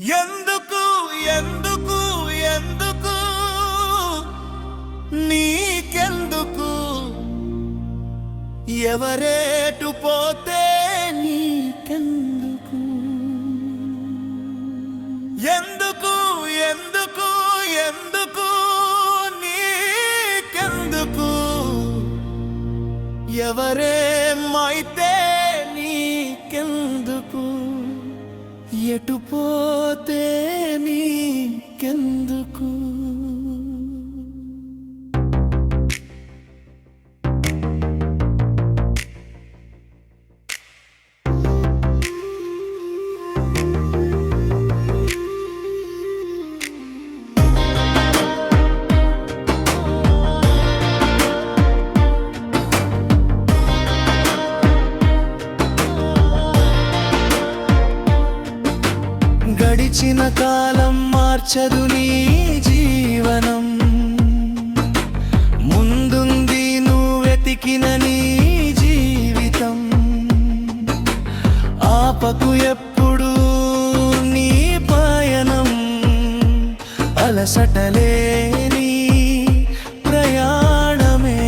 ఎందుకు ఎందుకు ఎందుకు నీకెందుకు ఎవరేటు పోతే నీకెందుకు ఎందుకు ఎందుకు ఎందుకు నీకెందుకు ఎవరేమైతే నీకెందుకు ఎటు పోతే నీకెందుకు గడిచిన కాలం మార్చదు నీ జీవనం ముందుంది నువ్వెతికిన నీ జీవితం ఆపకు ఎప్పుడు నీ పయనం అలసటలేని ప్రయాణమే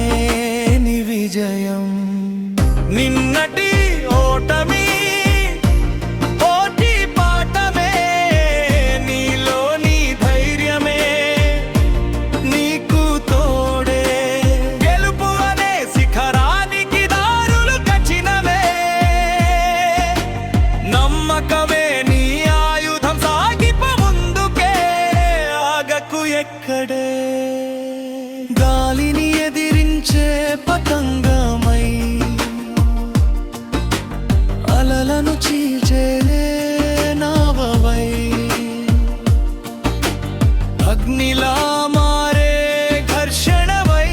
నీ విజయం నిన్నటి ఓటమి ఎక్కడే గాలిని ఎదిరించే పతంగమై అలలను చీల్చేనే నావవై అగ్నిలా మారే ఘర్షణవై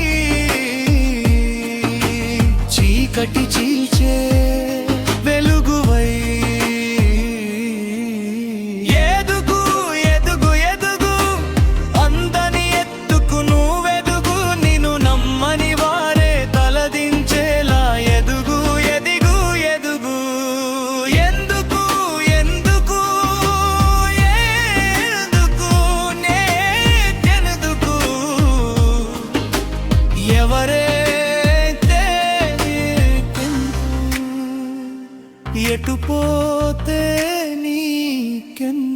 చీకటి చీల్చే వెలుగువై ఎటు పోతే నీకెందుకు